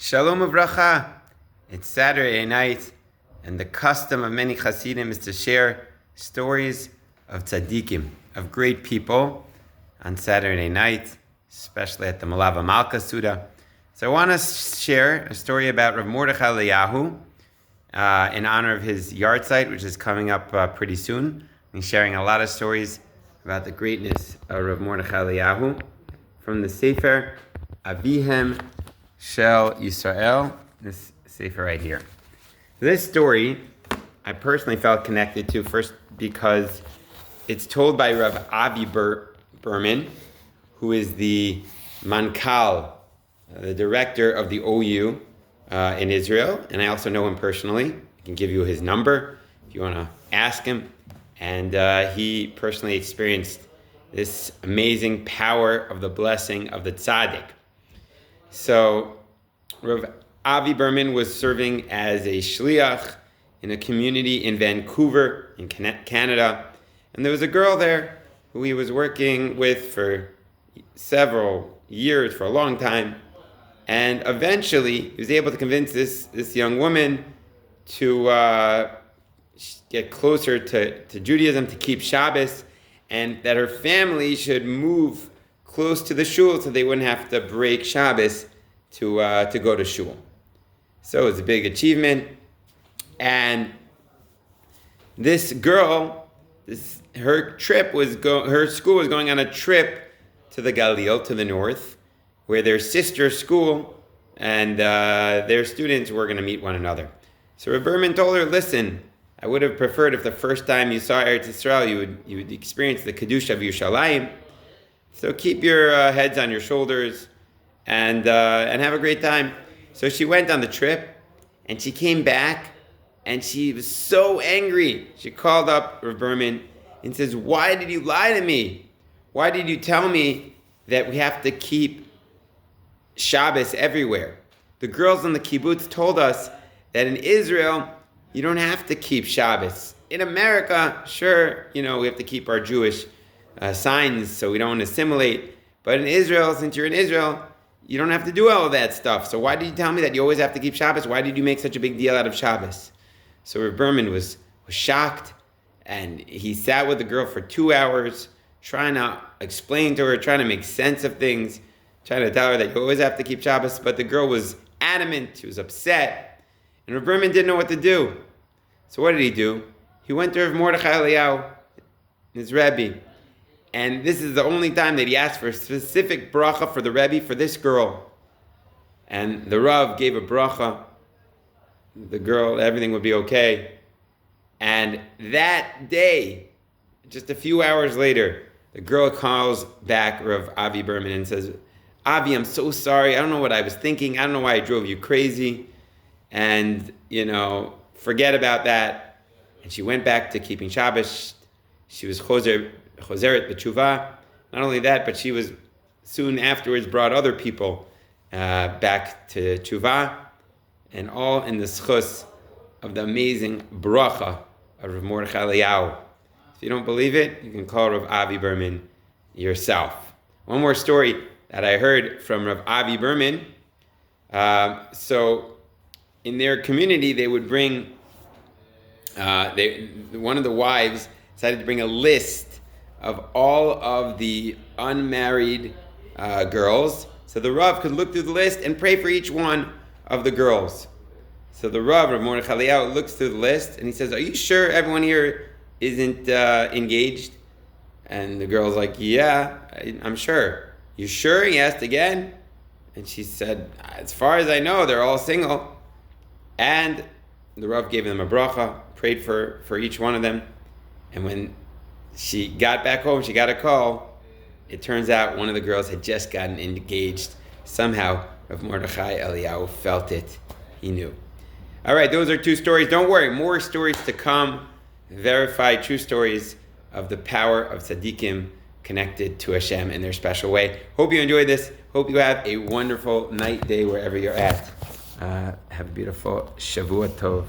Shalom Bracha. It's Saturday night, and the custom of many Hasidim is to share stories of tzaddikim, of great people, on Saturday night, especially at the Malava Malka Suda. So I want to share a story about Rav Mordechai Eliyahu in honor of his yard site, which is coming up pretty soon. I'm sharing a lot of stories about the greatness of Rav Mordechai Eliyahu from the Sefer Avihem Shel Yisrael, this sefer right here. This story I personally felt connected to, first because it's told by Rav Avi Berman, who is the Mankal, the director of the OU in Israel, and I also know him personally. I can give you his number if you want to ask him. And he personally experienced this amazing power of the blessing of the tzaddik. So Rav Avi Berman was serving as a shliach in a community in Vancouver, in Canada. And there was a girl there who he was working with for several years, for a long time. And eventually, he was able to convince this young woman to get closer to Judaism, to keep Shabbos, and that her family should move close to the shul so they wouldn't have to break Shabbos to go to shul. So it was a big achievement. And this girl, her school was going on a trip to the Galil, to the north, where their sister school and their students were going to meet one another. So Rav Berman told her, listen, I would have preferred if the first time you saw Eretz Yisrael, you would experience the Kedusha of Yerushalayim. So keep your heads on your shoulders and have a great time. So she went on the trip, and she came back, and she was so angry. She called up Rav Berman and says, why did you lie to me? Why did you tell me that we have to keep Shabbos everywhere? The girls on the kibbutz told us that in Israel, you don't have to keep Shabbos. In America, sure, we have to keep our Jewish signs so we don't assimilate. But in Israel, since you're in Israel, you don't have to do all of that stuff. So why did you tell me that you always have to keep Shabbos? Why did you make such a big deal out of Shabbos? So Rav Berman was shocked, and he sat with the girl for 2 hours, trying to explain to her, trying to make sense of things, trying to tell her that you always have to keep Shabbos. But the girl was adamant, she was upset, and Rav Berman didn't know what to do. So what did he do? He went to Rav Mordechai Eliyahu, his Rebbe. And this is the only time that he asked for a specific bracha for the Rebbe, for this girl. And the Rav gave a bracha. The girl, everything would be okay. And that day, just a few hours later, the girl calls back Rav Avi Berman and says, Avi, I'm so sorry. I don't know what I was thinking. I don't know why I drove you crazy. And, forget about that. And she went back to keeping Shabbos. She was chozeret b'teshuvah. Not only that, but she was soon afterwards brought other people back to teshuvah, and all in the schus of the amazing bracha of Rav Mordechai Eliyahu. If you don't believe it, you can call Rav Avi Berman yourself. One more story that I heard from Rav Avi Berman. So in their community, they would bring, one of the wives decided to bring a list of all of the unmarried girls, so the Rav could look through the list and pray for each one of the girls. So the Rav Mordechai Eliyahu, looks through the list and he says, are you sure everyone here isn't engaged? And the girl's like, yeah, I'm sure. You sure? He asked again. And she said, as far as I know, they're all single. And the Rav gave them a bracha, prayed for each one of them. And when she got back home, she got a call. It turns out one of the girls had just gotten engaged. Somehow, Rav Mordechai Eliyahu felt it. He knew. All right, those are 2 stories. Don't worry, more stories to come. Verified true stories of the power of tzaddikim connected to Hashem in their special way. Hope you enjoyed this. Hope you have a wonderful night, day, wherever you're at. Have a beautiful Shavua Tov.